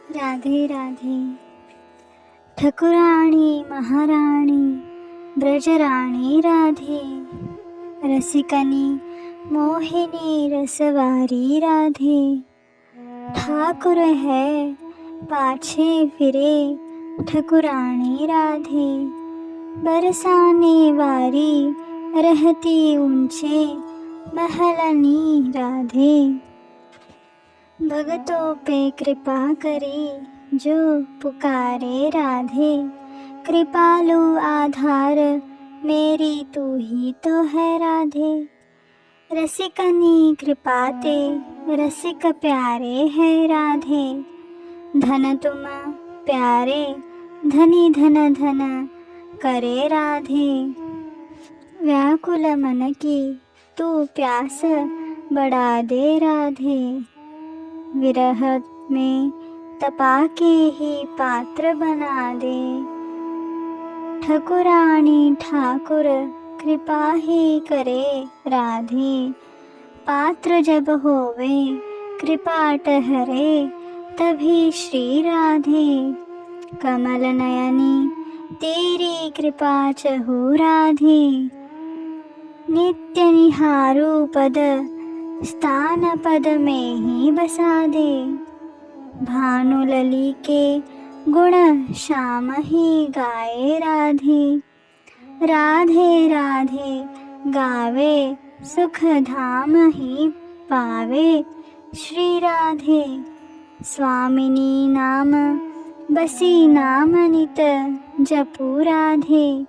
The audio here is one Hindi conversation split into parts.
राधे राधे। ठकुराणी महाराणी ब्रजराणी राधे, रसिकनी मोहिनी रसवारी राधे। ठाकुर है पाछे फिरे ठकुराणी राधे, बरसाने वारी रहती ऊंचे महलनी राधे। भगतों पे कृपा करे जो पुकारे राधे, कृपालु आधार मेरी तू ही तो है राधे। रसिकनी कृपाते रसिक प्यारे है राधे, धन तुम प्यारे धनी धन धन करे राधे। व्याकुल मन की तू प्यास बढ़ा दे राधे, विरह में तपा के ही पात्र बना दे। ठकुरानी ठाकुर कृपा ही करे राधे, पात्र जब होवे कृपा ठहरे तभी श्री राधे। कमल नयनी तेरी कृपा चहु राधे, नित्य निहारू पद स्थान पद में ही बसा दे। भानुलली के गुण श्याम ही गाए राधे, राधे राधे गावे सुख धाम ही पावे श्री राधे। स्वामिनी नाम बसी नाम नित जपू राधे,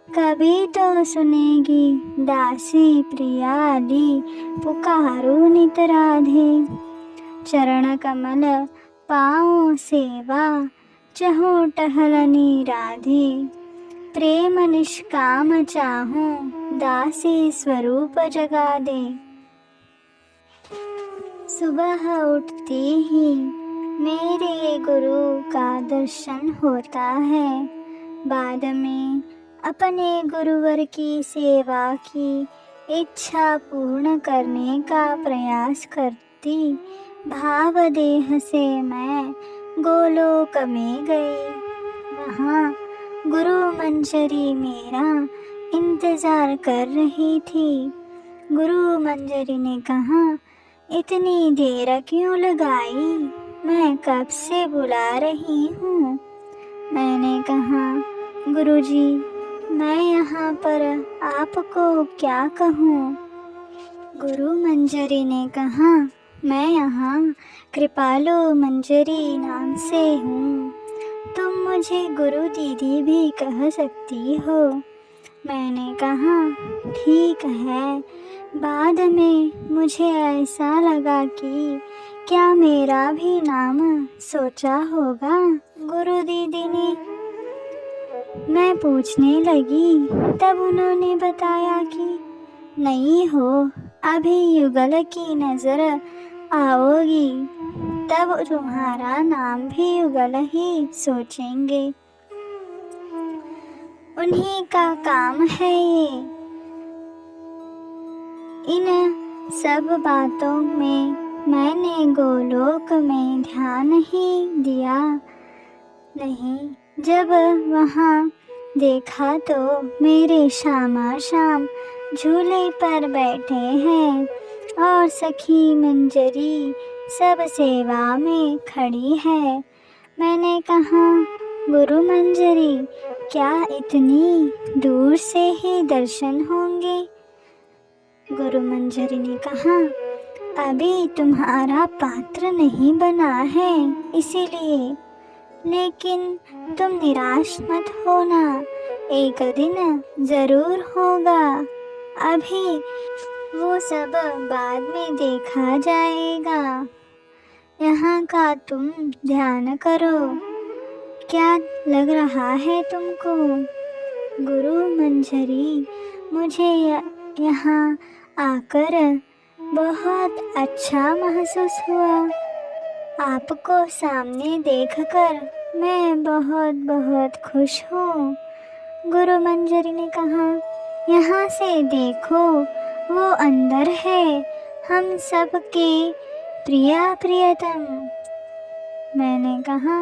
कभी तो सुनेगी दासी प्रियाली पुकारो नित राधे। चरण कमल पाओ सेवा चहु टहलनी राधे, प्रेम निष्काम चाहूं दासी स्वरूप जगा दे। सुबह उठते ही मेरे गुरु का दर्शन होता है, बाद में अपने गुरुवर की सेवा की इच्छा पूर्ण करने का प्रयास करती भाव देह से मैं गोलोक में गई। वहाँ गुरु मंजरी मेरा इंतज़ार कर रही थी। गुरु मंजरी ने कहा, इतनी देर क्यों लगाई, मैं कब से बुला रही हूँ। मैंने कहा, गुरुजी मैं यहाँ पर आपको क्या कहूँ। गुरु मंजरी ने कहा, मैं यहाँ कृपालु मंजरी नाम से हूँ, तुम मुझे गुरु दीदी भी कह सकती हो। मैंने कहा, ठीक है। बाद में मुझे ऐसा लगा कि क्या मेरा भी नाम सोचा होगा गुरु दीदी ने। मैं पूछने लगी, तब उन्होंने बताया कि नहीं हो, अभी युगल की नज़र आओगी तब तुम्हारा नाम भी युगल ही सोचेंगे। उन्हीं का काम है ये। इन सब बातों में मैंने गोलोक में ध्यान ही दिया नहीं। जब वहाँ देखा तो मेरे श्यामा श्याम झूले पर बैठे हैं और सखी मंजरी सब सेवा में खड़ी है। मैंने कहा, गुरु मंजरी क्या इतनी दूर से ही दर्शन होंगे। गुरु मंजरी ने कहा, अभी तुम्हारा पात्र नहीं बना है इसीलिए, लेकिन तुम निराश मत होना, एक दिन ज़रूर होगा। अभी वो सब बाद में देखा जाएगा, यहाँ का तुम ध्यान करो। क्या लग रहा है तुमको? गुरु मंजरी, मुझे यहाँ आकर बहुत अच्छा महसूस हुआ। आपको सामने देखकर मैं बहुत बहुत खुश हूँ। गुरु मंजरी ने कहा, यहाँ से देखो, वो अंदर है, हम सब के प्रिया प्रियतम। मैंने कहा,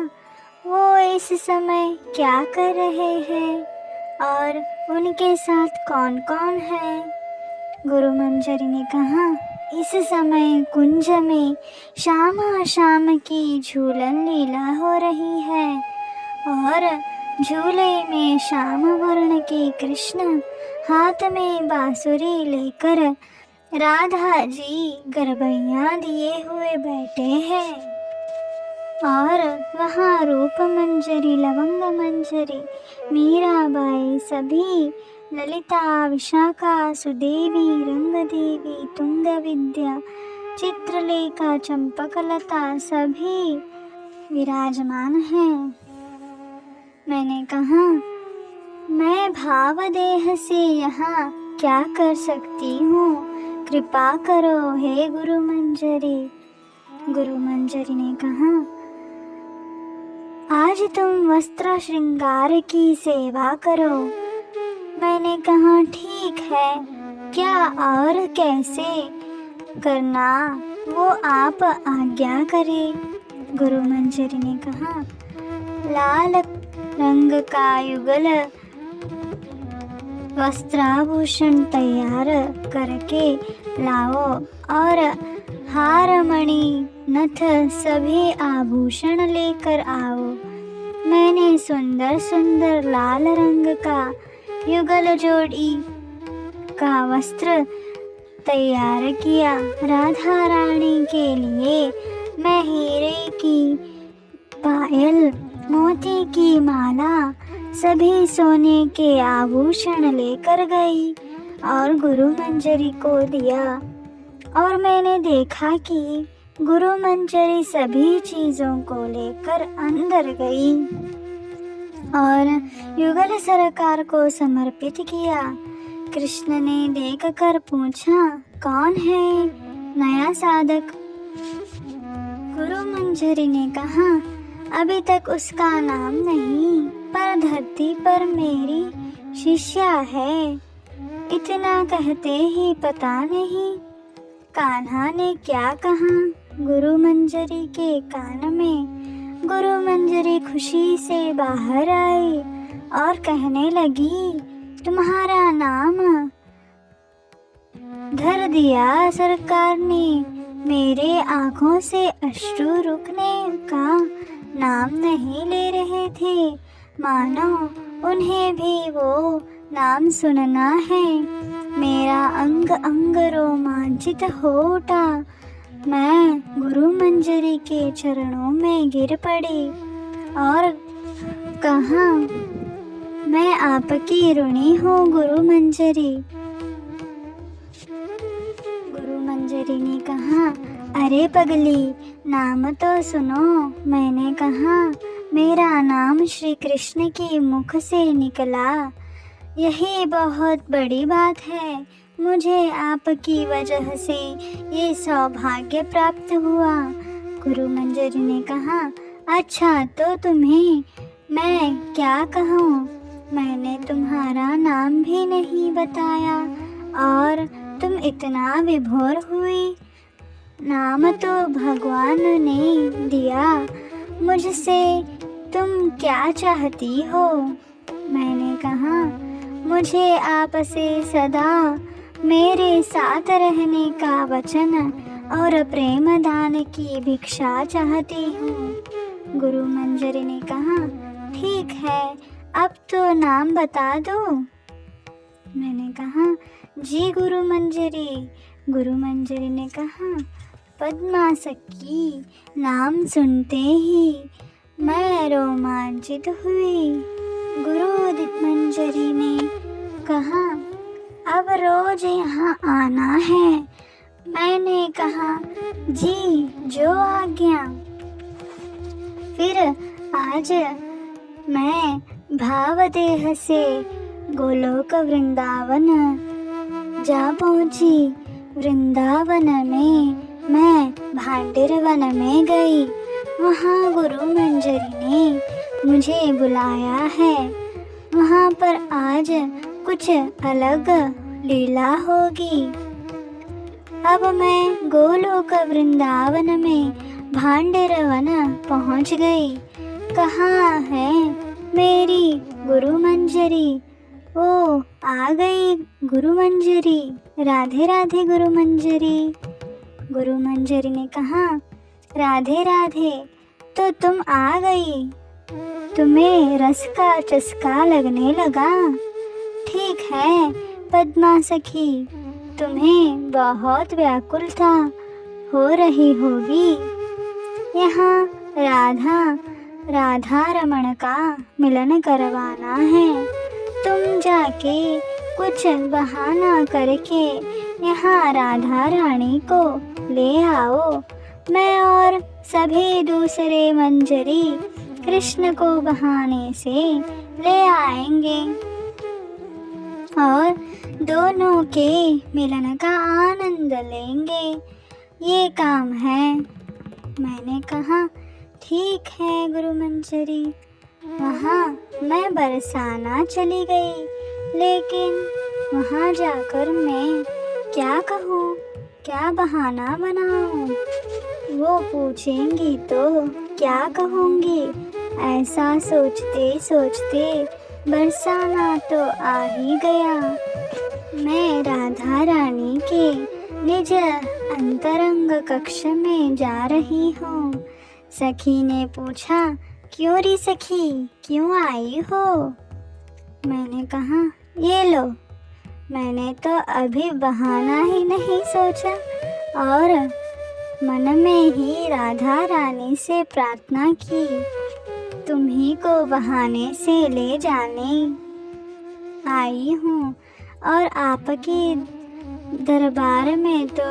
वो इस समय क्या कर रहे हैं और उनके साथ कौन कौन है? गुरु मंजरी ने कहा, इस समय कुंज में श्यामा श्याम की झूलन लीला हो रही है और झूले में श्याम वर्ण के कृष्ण हाथ में बांसुरी लेकर राधा जी गरबैया दिए हुए बैठे हैं और वहाँ रूप मंजरी, लवंग मंजरी, मीराबाई, सभी, ललिता, विशाखा, सुदेवी, रंग देवी, तुंग विद्या, चित्रलेखा, चंपकलता सभी विराजमान हैं। मैंने कहा, मैं भाव देह से यहाँ क्या कर सकती हूँ, कृपा करो हे गुरु मंजरी। गुरु मंजरी ने कहा, आज तुम वस्त्र श्रृंगार की सेवा करो। मैंने कहा, ठीक है, क्या और कैसे करना वो आप आज्ञा करें। गुरु मंजरी ने कहा, लाल रंग का युगल वस्त्राभूषण तैयार करके लाओ और हार मणि नथ सभी आभूषण लेकर आओ। मैंने सुंदर सुंदर लाल रंग का युगल जोड़ी का वस्त्र तैयार किया। राधा रानी के लिए मैं हीरे की पायल, मोती की माला, सभी सोने के आभूषण लेकर गई और गुरु मंजरी को दिया और मैंने देखा कि गुरु मंजरी सभी चीज़ों को लेकर अंदर गई और युगल सरकार को समर्पित किया। कृष्ण ने देखकर पूछा, कौन है नया साधक? गुरु मंजरी ने कहा, अभी तक उसका नाम नहीं, पर धरती पर मेरी शिष्या है। इतना कहते ही पता नहीं कान्हा ने क्या कहा गुरु मंजरी के कान में। गुरु मंजरी खुशी से बाहर आई और कहने लगी, तुम्हारा नाम धर दिया सरकार ने। मेरे आँखों से अश्रु रुकने का नाम नहीं ले रहे थे, मानो उन्हें भी वो नाम सुनना है। मेरा अंग अंग रोमांचित हो उठा। मैं गुरु मंजरी के चरणों में गिर पड़ी और कहा, मैं आपकी ऋणी हूँ गुरु मंजरी। गुरु मंजरी ने कहा, अरे पगली, नाम तो सुनो। मैंने कहा, मेरा नाम श्री कृष्ण की मुख से निकला, यही बहुत बड़ी बात है। मुझे आपकी वजह से ये सौभाग्य प्राप्त हुआ। गुरु मंजरी ने कहा, अच्छा तो तुम्हें मैं क्या कहूँ? मैंने तुम्हारा नाम भी नहीं बताया और तुम इतना विभोर हुई। नाम तो भगवान ने दिया, मुझसे तुम क्या चाहती हो? मैंने कहा, मुझे आपसे सदा मेरे साथ रहने का वचन और प्रेम दान की भिक्षा चाहती हूँ। गुरु मंजरी ने कहा, ठीक है, अब तो नाम बता दो। मैंने कहा, जी गुरु मंजरी। गुरु मंजरी ने कहा, पद्मा सखी। नाम सुनते ही मैं रोमांचित हुई। गुरु मंजरी ने कहा, अब रोज यहाँ आना है। मैंने कहा, जी जो आज्ञा। फिर आज मैं भावदेह से गोलोक वृंदावन जा पहुँची। वृंदावन में मैं भांडेर वन में गई। वहाँ गुरु मंजरी ने मुझे बुलाया है। वहाँ पर आज कुछ अलग लीला होगी। अब मैं गोलोक वृंदावन में भांडेरवन पहुँच गई। कहाँ है मेरी गुरु मंजरी? ओ आ गई गुरु मंजरी। राधे राधे गुरु मंजरी। गुरु मंजरी ने कहा, राधे राधे, तो तुम आ गई। तुम्हें रस का चस्का लगने लगा। ठीक है पद्मा सखी, तुम्हें बहुत व्याकुलता हो रही होगी। यहाँ राधा रमण का मिलन करवाना है। तुम जाके कुछ बहाना करके यहाँ राधा रानी को ले आओ। मैं और सभी दूसरे मंजरी कृष्ण को बहाने से ले आएंगे और दोनों के मिलन का आनंद लेंगे। ये काम है। मैंने कहा, ठीक है गुरु मंजरी। वहाँ मैं बरसाना चली गई, लेकिन वहाँ जाकर मैं क्या कहूँ, क्या बहाना बनाऊँ? वो पूछेंगी तो क्या कहूँगी? ऐसा सोचते सोचते बरसाना तो आ ही गया। मैं राधा रानी के निज अंतरंग कक्ष में जा रही हूँ। सखी ने पूछा, क्यों री सखी, क्यों आई हो? मैंने कहा, ये लो। मैंने तो अभी बहाना ही नहीं सोचा और मन में ही राधा रानी से प्रार्थना की, तुम्ही को बहाने से ले जाने आई हूँ। और आपके दरबार में तो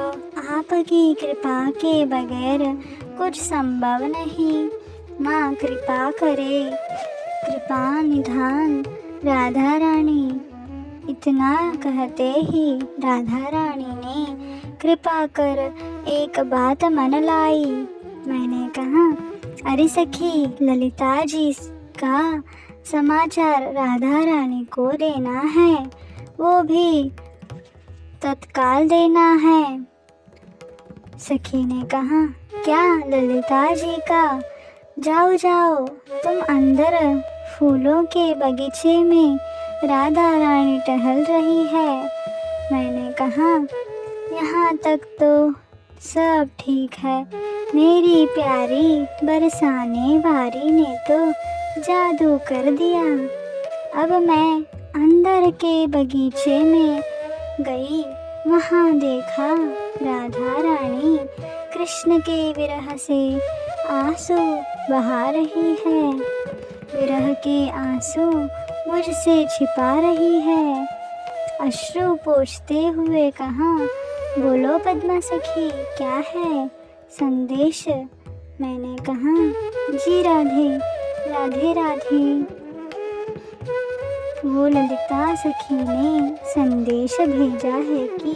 आपकी कृपा के बगैर कुछ संभव नहीं। माँ कृपा करे, कृपा निधान राधा रानी। इतना कहते ही राधा रानी ने कृपा कर एक बात मन लाई। मैंने कहा, अरे सखी, ललिता जी का समाचार राधा रानी को देना है, वो भी तत्काल देना है। सखी ने कहा, क्या ललिता जी का? जाओ जाओ, तुम अंदर फूलों के बगीचे में राधा रानी टहल रही है। मैंने कहा, यहाँ तक तो सब ठीक है। मेरी प्यारी बरसाने वाली ने तो जादू कर दिया। अब मैं अंदर के बगीचे में गई, वहाँ देखा राधा रानी कृष्ण के विरह से आंसू बहा रही है। विरह के आंसू मुझसे छिपा रही है। अश्रु पोंछते हुए कहा, बोलो पद्मा सखी, क्या है संदेश? मैंने कहा, जी राधे राधे राधे। वो ललिता सखी ने संदेश भेजा है कि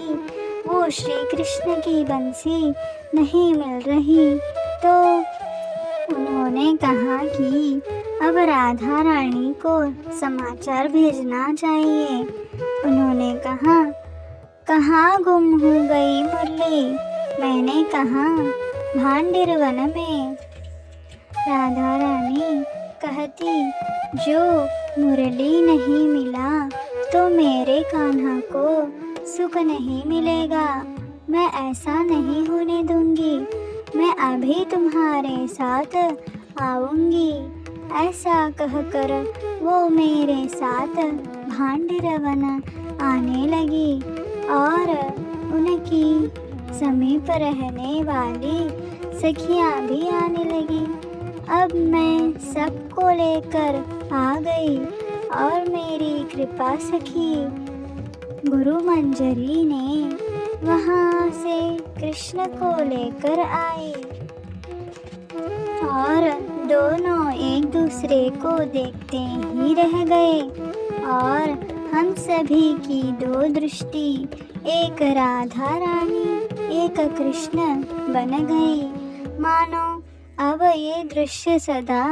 वो श्री कृष्ण की बंसी नहीं मिल रही, तो उन्होंने कहा कि अब राधा रानी को समाचार भेजना चाहिए। उन्होंने कहा, कहाँ गुम हो गई मुरली? मैंने कहा, भांडेरवन में। राधा रानी कहती, जो मुरली नहीं मिला तो मेरे कान्हा को सुख नहीं मिलेगा। मैं ऐसा नहीं होने दूंगी। मैं अभी तुम्हारे साथ आऊंगी। ऐसा कहकर वो मेरे साथ भांडेरवन आने लगी और उनकी समीप रहने वाली सखियाँ भी आने लगी। अब मैं सबको लेकर आ गई और मेरी कृपा सखी गुरु मंजरी ने वहाँ से कृष्ण को लेकर आई और दोनों एक दूसरे को देखते ही रह गए और हम सभी की दो दृष्टि एक राधा रानी एक कृष्ण बन गई। मानो अब ये दृश्य सदा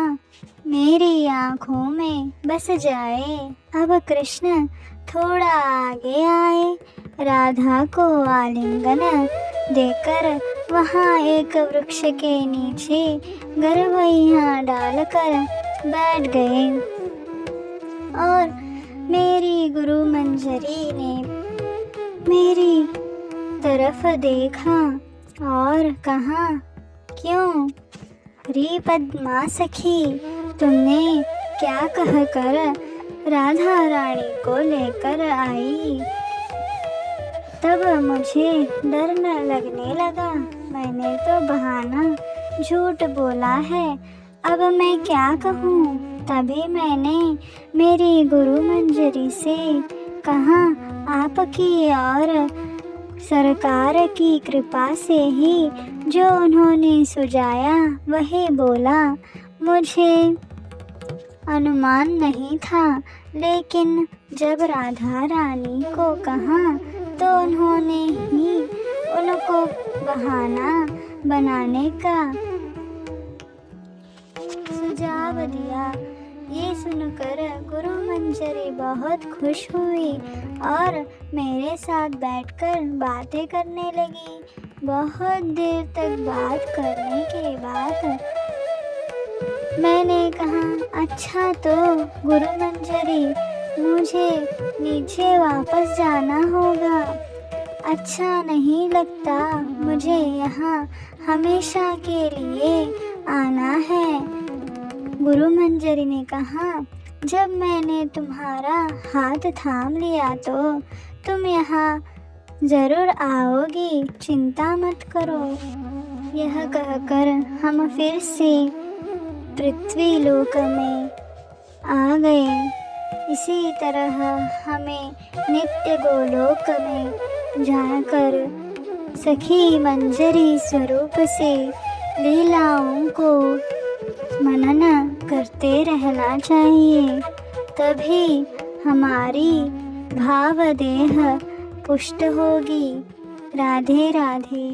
मेरी आँखों में बस जाए। अब कृष्ण थोड़ा आगे आए, राधा को आलिंगन देकर वहाँ एक वृक्ष के नीचे गरबैया डालकर बैठ गए। और मेरी गुरु मंजरी ने मेरी तरफ देखा और कहा, क्यों री पद्मा सखी, तुमने क्या कहकर राधा रानी को लेकर आई? तब मुझे डर न लगने लगा। मैंने तो बहाना झूठ बोला है, अब मैं क्या कहूँ? तभी मैंने मेरी गुरु मंजरी से कहा, आपकी और सरकार की कृपा से ही जो उन्होंने सुझाया वही बोला। मुझे अनुमान नहीं था, लेकिन जब राधा रानी को कहा तो उन्होंने ही उनको बहाना बनाने का सुझाव दिया। ये सुनकर गुरु मंजरी बहुत खुश हुई और मेरे साथ बैठकर बातें करने लगी। बहुत देर तक बात करने के बाद मैंने कहा, अच्छा तो गुरु मंजरी, मुझे नीचे वापस जाना होगा। अच्छा नहीं लगता, मुझे यहाँ हमेशा के लिए आना है। गुरु मंजरी ने कहा, जब मैंने तुम्हारा हाथ थाम लिया तो तुम यहाँ ज़रूर आओगी, चिंता मत करो। यह कहकर हम फिर से पृथ्वी लोक में आ गए। इसी तरह हमें नित्य गोलोक में जाकर सखी मंजरी स्वरूप से लीलाओं को मनन करते रहना चाहिए, तभी हमारी भाव देह पुष्ट होगी। राधे राधे।